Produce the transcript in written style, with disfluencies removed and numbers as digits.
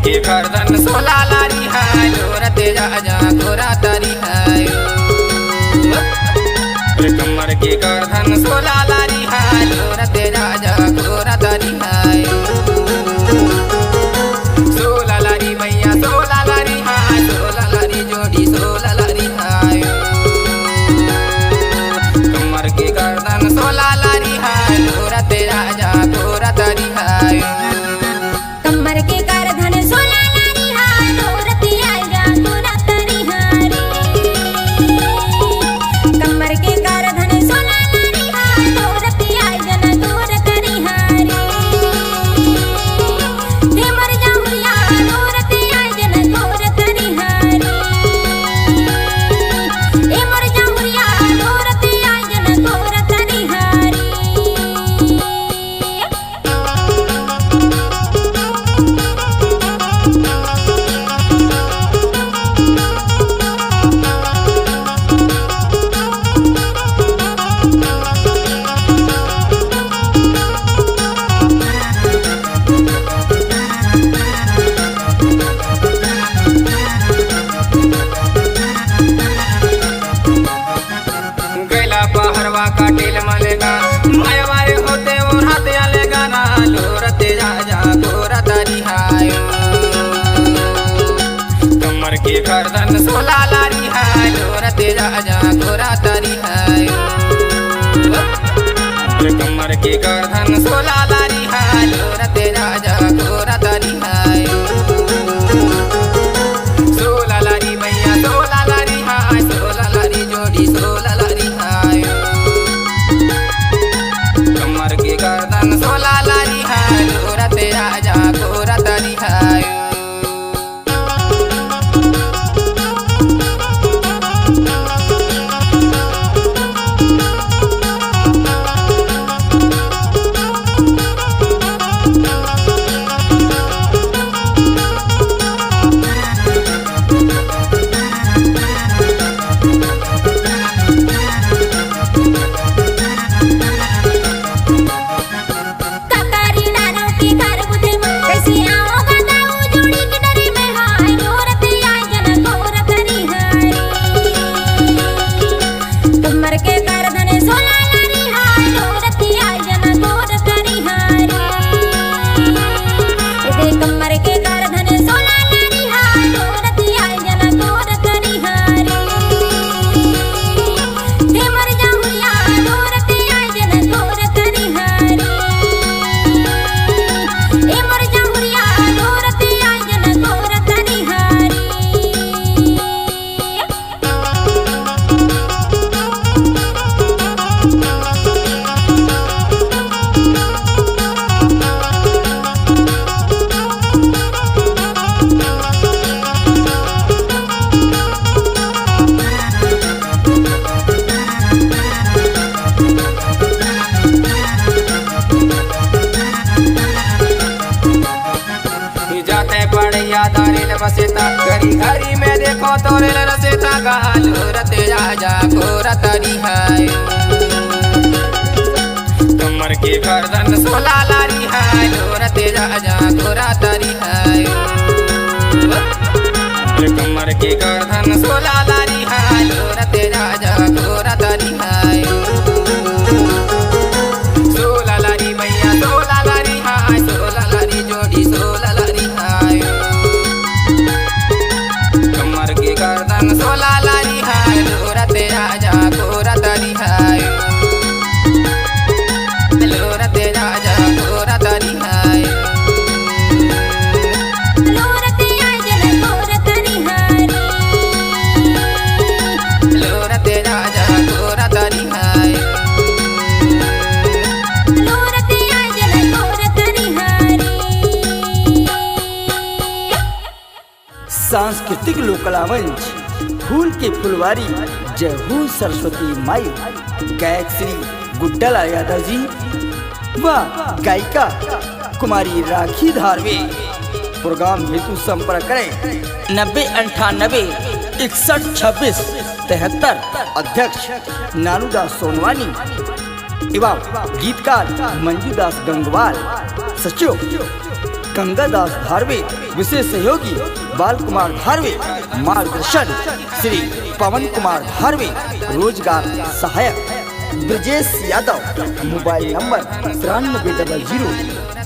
के गर्दन सोला लारी है लोरते राजा गोरा तारी है। कमर के गर्दन सोला लारी है लोरते राजा गोरा तारी है। सोला लारी मैया सोला लारी है सोला लारी जोड़ी सोला लारी है। कमर के गर्दन सोला लारी है लोरते राजा गोरा तारी है। कमर के गर्दन सोला लारी है लोरते राजा गोरा तारी है। कमर के गर्दन सोला लारी है लोरते राजा गोरा तारी है। हे मर जाऊंगा लोरते राजा गोरा तारी है। हे मर जाऊंगा लोरते राजा गोरा तारी है। गैला पहरवा का टेल मलेगा माया मारे होते और हाथ आलेगा ना लोरते राजा गोरा तारी है। कमर के गर्दन सोला लारी है लोरते राजा गोरा तारी है। कमर के गर्दन सोला लारी है लोरते राजा गोरा तारी है। सोला लारी मैया सोला लारी है सोला लारी जोड़ी सोला लारी है। कमर के गर्दन सोला लारी है लोरते राजा गोरा तारी है। काकारी नारों की घर बुझे कैसे आओगा दाऊ जोड़ी के डरे में हाय लोरते राजा गोरा तारी है। कमर के गर्दन सोला लारी है लोरते राजा गोरा तारी है। दे कमर के गर्दन सोला लारी है लोरते राजा गोरा तारी है। हे मर जाऊंगा लोरते राजा गोरा तारी है। हे मर जाऊंगा लोरते राजा गोरा तारी है। जाते पड़िया दारिल बसेता घड़ी घड़ी में देखो तो रेल रसेता कहा लोरते राजा गोरा तारी है। कमर के गर्दन सोला लारी है लोरते राजा गोरा तारी है। कमर के गर्दन सोला लारी है लोरते राजा गोरा तारी है। सोला लारी मैया सोला लारी है सोला लारी जोड़ी सोला लारी है। कमर के गर्दन सोला लारी है लोरते राजा गोरा तारी है। लोरते राजा गोरा तारी है। लोरते राजा गोरा तारी है। लोरते राजा गोरा तारी है। लोरते राजा गोरा तारी है। सांस्कृतिक लोकलावंश फूल के फुलवारी जय हो सरस्वती माई। गायक श्री गुड्डालाल यादव जी व गायिका कुमारी राखी धारवे। प्रोग्राम हेतु संपर्क करें 9098612673। अध्यक्ष नानूदास सोनवानी एवं गीतकार मंजूदास गंगवाल। सचिव गंगा दास धारवे, विशेष सहयोगी बाल कुमार धारवे, मार्गदर्शन श्री पवन कुमार धारवे, रोजगार सहायक ब्रजेश यादव, मोबाइल नंबर 9300